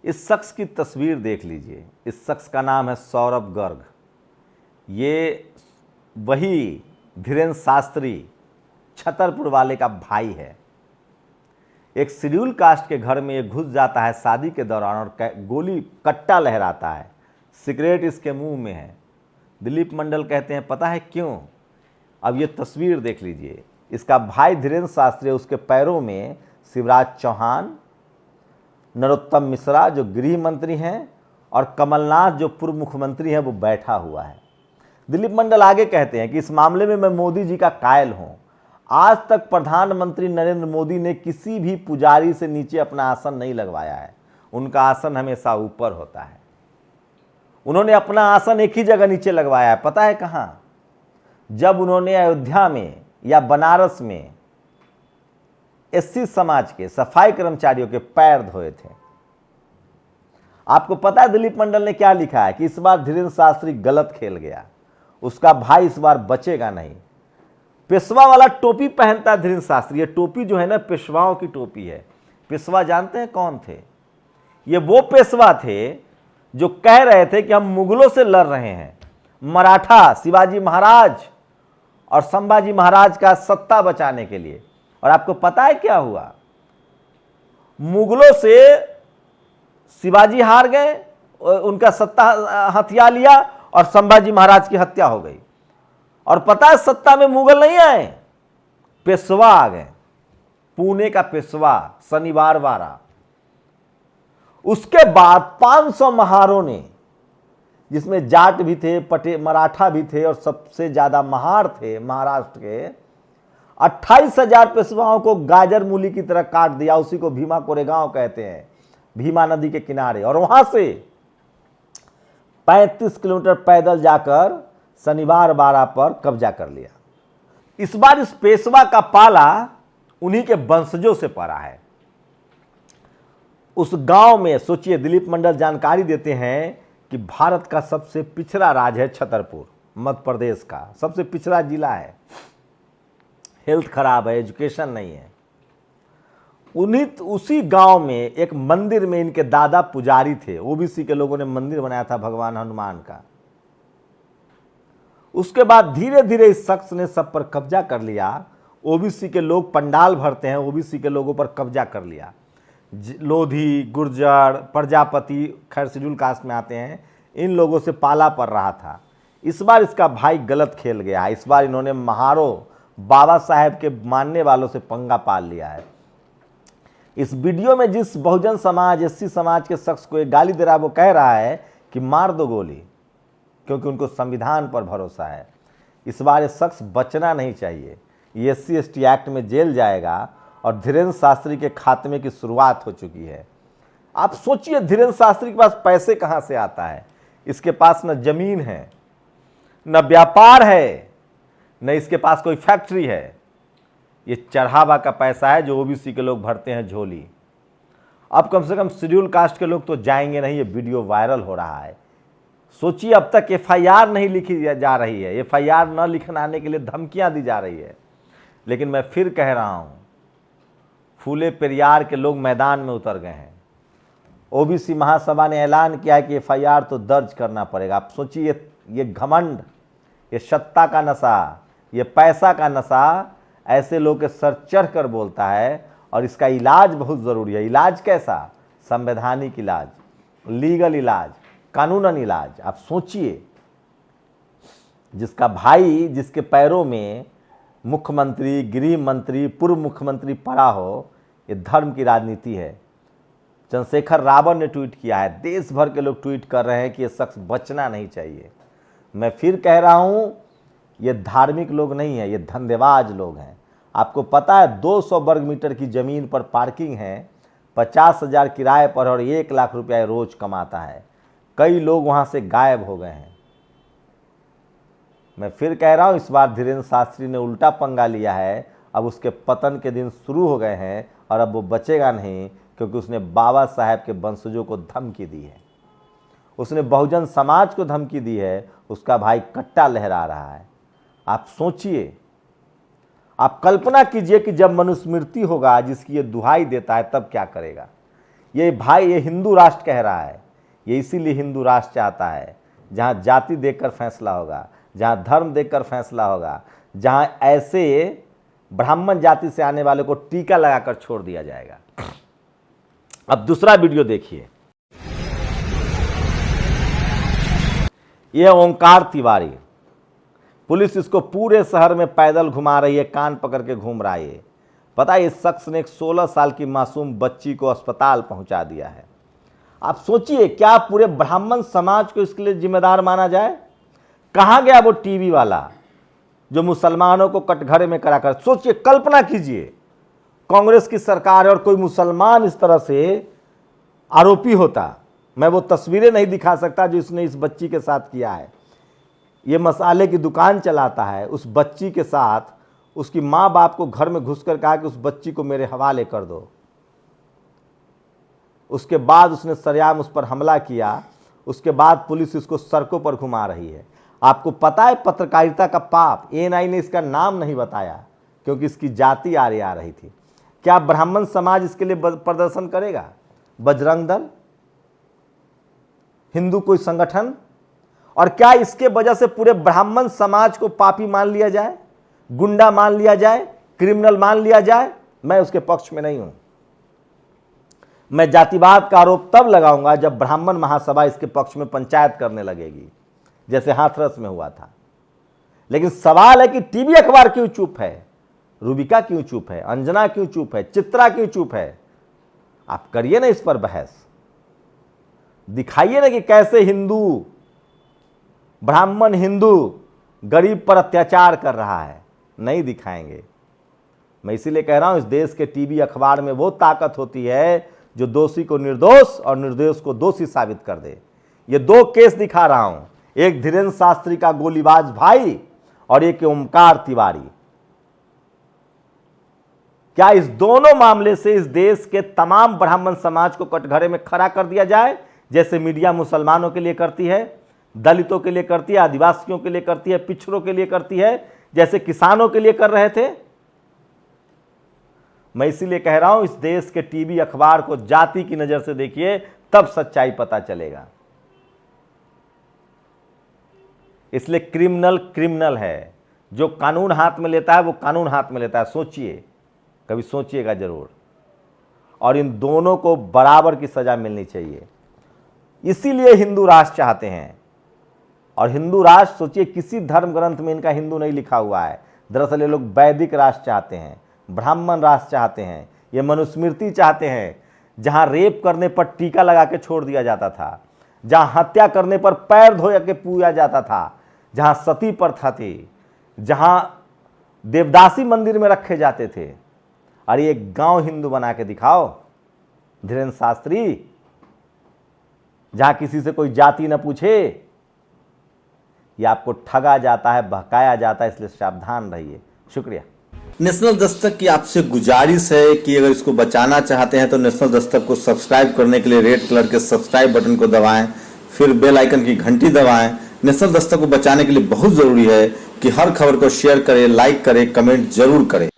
इस शख्स की तस्वीर देख लीजिए। इस शख्स का नाम है सौरभ गर्ग। ये वही धीरेन्द्र शास्त्री छतरपुर वाले का भाई है। एक शेड्यूल कास्ट के घर में ये घुस जाता है शादी के दौरान और गोली कट्टा लहराता है। सिगरेट इसके मुंह में है। दिलीप मंडल कहते हैं पता है क्यों? अब ये तस्वीर देख लीजिए। इसका भाई धीरेन्द्र शास्त्री, उसके पैरों में शिवराज चौहान, नरोत्तम मिश्रा जो गृह मंत्री हैं और कमलनाथ जो पूर्व मुख्यमंत्री हैं वो बैठा हुआ है। दिलीप मंडल आगे कहते हैं कि इस मामले में मैं मोदी जी का कायल हूं। आज तक प्रधानमंत्री नरेंद्र मोदी ने किसी भी पुजारी से नीचे अपना आसन नहीं लगवाया है। उनका आसन हमेशा ऊपर होता है। उन्होंने अपना आसन एक ही जगह नीचे लगवाया है, पता है कहां? जब उन्होंने अयोध्या में या बनारस में एससी समाज के सफाई कर्मचारियों के पैर धोए थे। आपको पता है दिलीप मंडल ने क्या लिखा है कि इस बार धीरेन्द्र शास्त्री गलत खेल गया, उसका भाई इस बार बचेगा नहीं। पेशवा वाला टोपी पहनता है धीरेन्द्र शास्त्री। ये टोपी जो है ना पेशवाओं की टोपी है। पेशवा जानते हैं कौन थे? ये वो पेशवा थे जो कह रहे थे कि हम मुगलों से लड़ रहे हैं, मराठा शिवाजी महाराज और संभाजी महाराज का सत्ता बचाने के लिए। और आपको पता है क्या हुआ? मुगलों से शिवाजी हार गए, उनका सत्ता हथिया लिया और संभाजी महाराज की हत्या हो गई। और पता है सत्ता में मुगल नहीं आए, पेशवा आ गए। पुणे का पेशवा शनिवार वारा। उसके बाद 500 महारों ने, जिसमें जाट भी थे, मराठा भी थे और सबसे ज्यादा महार थे महाराष्ट्र के, 28,000 पेशवाओं को गाजर मूली की तरह काट दिया। उसी को भीमा कोरेगांव कहते हैं, भीमा नदी के किनारे। और वहां से 35 किलोमीटर पैदल जाकर शनिवार बाड़ा पर कब्जा कर लिया। इस बार इस पेशवा का पाला उन्हीं के वंशजों से पड़ा है। उस गांव में सोचिए, दिलीप मंडल जानकारी देते हैं कि भारत का सबसे पिछड़ा राज्य है छतरपुर, मध्य प्रदेश का सबसे पिछड़ा जिला है। हेल्थ खराब है, एजुकेशन नहीं है। उसी गांव में एक मंदिर में इनके दादा पुजारी थे। ओबीसी के लोगों ने मंदिर बनाया था भगवान हनुमान का। उसके बाद धीरे धीरे इस शख्स ने सब पर कब्जा कर लिया। ओबीसी के लोग पंडाल भरते हैं, ओबीसी के लोगों पर कब्जा कर लिया। लोधी, गुर्जर, प्रजापति, खैर शेड्यूल कास्ट में आते हैं, इन लोगों से पाला पड़ रहा था। इस बार इसका भाई गलत खेल गया है। इस बार इन्होंने महारो बाबा साहेब के मानने वालों से पंगा पाल लिया है। इस वीडियो में जिस बहुजन समाज, एससी समाज के शख्स को एक गाली दे रहा है, वो कह रहा है कि मार दो गोली, क्योंकि उनको संविधान पर भरोसा है। इस बार ये शख्स बचना नहीं चाहिए। ये SC/ST एक्ट में जेल जाएगा और धीरेन्द्र शास्त्री के खात्मे की शुरुआत हो चुकी है। आप सोचिए, धीरेन्द्र शास्त्री के पास पैसे कहां से आता है? इसके पास न जमीन है, न व्यापार है, न इसके पास कोई फैक्ट्री है। ये चढ़ावा का पैसा है जो ओबीसी के लोग भरते हैं झोली। अब कम से कम शेड्यूल कास्ट के लोग तो जाएंगे नहीं। ये वीडियो वायरल हो रहा है। सोचिए, अब तक FIR नहीं लिखी जा रही है। FIR न लिखवाने के लिए धमकियां दी जा रही है। लेकिन मैं फिर कह रहा हूं, फूले पेरियार के लोग मैदान में उतर गए हैं। ओबीसी महासभा ने ऐलान किया है कि FIR तो दर्ज करना पड़ेगा। आप सोचिए, ये घमंड, ये सत्ता का नशा, ये पैसा का नशा ऐसे लोग के सर चढ़ कर बोलता है। और इसका इलाज बहुत ज़रूरी है। इलाज कैसा? संवैधानिक इलाज, लीगल इलाज, कानूनन इलाज। आप सोचिए, जिसका भाई, जिसके पैरों में मुख्यमंत्री, गृह मंत्री, पूर्व मुख्यमंत्री पड़ा हो, ये धर्म की राजनीति है। चंद्रशेखर रावण ने ट्वीट किया है, देश भर के लोग ट्वीट कर रहे हैं कि ये शख्स बचना नहीं चाहिए। मैं फिर कह रहा हूं, ये धार्मिक लोग नहीं है, ये धंधेबाज लोग हैं। आपको पता है 200 वर्ग मीटर की जमीन पर पार्किंग है, 50,000 किराए पर और 1 लाख रुपया रोज कमाता है। कई लोग वहां से गायब हो गए हैं। मैं फिर कह रहा हूं, इस बार धीरेन्द्र शास्त्री ने उल्टा पंगा लिया है। अब उसके पतन के दिन शुरू हो गए हैं और अब वो बचेगा नहीं, क्योंकि उसने बाबा साहेब के वंशजों को धमकी दी है, उसने बहुजन समाज को धमकी दी है। उसका भाई कट्टा लहरा रहा है। आप सोचिए, आप कल्पना कीजिए कि जब मनुस्मृति होगा, जिसकी ये दुहाई देता है, तब क्या करेगा। ये भाई ये हिंदू राष्ट्र कह रहा है, ये इसीलिए हिंदू राष्ट्र चाहता है जहाँ जाति देखकर फैसला होगा, जहाँ धर्म देखकर फैसला होगा, जहाँ ऐसे ब्राह्मण जाति से आने वाले को टीका लगाकर छोड़ दिया जाएगा। अब दूसरा वीडियो देखिए। यह ओंकार तिवारी, पुलिस इसको पूरे शहर में पैदल घुमा रही है, कान पकड़ के घूम रहा है। पता है इस शख्स ने एक 16 साल की मासूम बच्ची को अस्पताल पहुंचा दिया है। आप सोचिए, क्या पूरे ब्राह्मण समाज को इसके लिए जिम्मेदार माना जाए? कहाँ गया वो टीवी वाला जो मुसलमानों को कटघरे में करा कर? सोचिए, कल्पना कीजिए, कांग्रेस की सरकार है और कोई मुसलमान इस तरह से आरोपी होता। मैं वो तस्वीरें नहीं दिखा सकता जो इसने इस बच्ची के साथ किया है। ये मसाले की दुकान चलाता है, उस बच्ची के साथ उसकी माँ बाप को घर में घुसकर कहा कि उस बच्ची को मेरे हवाले कर दो। उसके बाद उसने सरेआम उस पर हमला किया। उसके बाद पुलिस इसको सड़कों पर घुमा रही है। आपको पता है पत्रकारिता का पाप, एएनआई ने इसका नाम नहीं बताया क्योंकि इसकी जाति आ रही थी। क्या ब्राह्मण समाज इसके लिए प्रदर्शन करेगा? बजरंग दल, हिंदू कोई संगठन? और क्या इसके वजह से पूरे ब्राह्मण समाज को पापी मान लिया जाए, गुंडा मान लिया जाए, क्रिमिनल मान लिया जाए? मैं उसके पक्ष में नहीं हूं। मैं जातिवाद का आरोप तब लगाऊंगा जब ब्राह्मण महासभा इसके पक्ष में पंचायत करने लगेगी, जैसे हाथरस में हुआ था। लेकिन सवाल है कि टीवी अखबार क्यों चुप है? रूबिका क्यों चुप है? अंजना क्यों चुप है? चित्रा क्यों चुप है? आप करिए ना इस पर बहस, दिखाइए ना कि कैसे हिंदू, ब्राह्मण हिंदू गरीब पर अत्याचार कर रहा है। नहीं दिखाएंगे। मैं इसीलिए कह रहा हूं, इस देश के टीवी अखबार में वो ताकत होती है जो दोषी को निर्दोष और निर्दोष को दोषी साबित कर दे। ये दो केस दिखा रहा हूं, एक धीरेन्द्र शास्त्री का गोलीबाज भाई और एक ओंकार तिवारी। क्या इस दोनों मामले से इस देश के तमाम ब्राह्मण समाज को कटघरे में खड़ा कर दिया जाए, जैसे मीडिया मुसलमानों के लिए करती है, दलितों के लिए करती है, आदिवासियों के लिए करती है, पिछड़ों के लिए करती है, जैसे किसानों के लिए कर रहे थे? मैं इसीलिए कह रहा हूं, इस देश के टीवी अखबार को जाति की नजर से देखिए, तब सच्चाई पता चलेगा। इसलिए क्रिमिनल क्रिमिनल है, जो कानून हाथ में लेता है वो कानून हाथ में लेता है। सोचिए, कभी सोचिएगा जरूर। और इन दोनों को बराबर की सजा मिलनी चाहिए। इसीलिए हिंदू राष्ट्र चाहते हैं। और हिंदू राष्ट्र, सोचिए, किसी धर्म ग्रंथ में इनका हिंदू नहीं लिखा हुआ है। दरअसल ये लोग वैदिक राष्ट्र चाहते हैं, ब्राह्मण राष्ट्र चाहते हैं, ये मनुस्मृति चाहते हैं, जहां रेप करने पर टीका लगा के छोड़ दिया जाता था, जहां हत्या करने पर पैर धो के पूजा जाता था, जहां सती प्रथा थी, जहां देवदासी मंदिर में रखे जाते थे। और ये गांव हिंदू बना के दिखाओ धीरेन्द्र शास्त्री, जहां किसी से कोई जाति न पूछे। ये आपको ठगा जाता है, बहकाया जाता है, इसलिए सावधान रहिए। शुक्रिया। नेशनल दस्तक की आपसे गुजारिश है कि अगर इसको बचाना चाहते हैं तो नेशनल दस्तक को सब्सक्राइब करने के लिए रेड कलर के सब्सक्राइब बटन को दबाएं, फिर बेल आइकन की घंटी दबाएं। नेशनल दस्तक को बचाने के लिए बहुत जरूरी है कि हर खबर को शेयर करें, लाइक करें, कमेंट जरूर करें।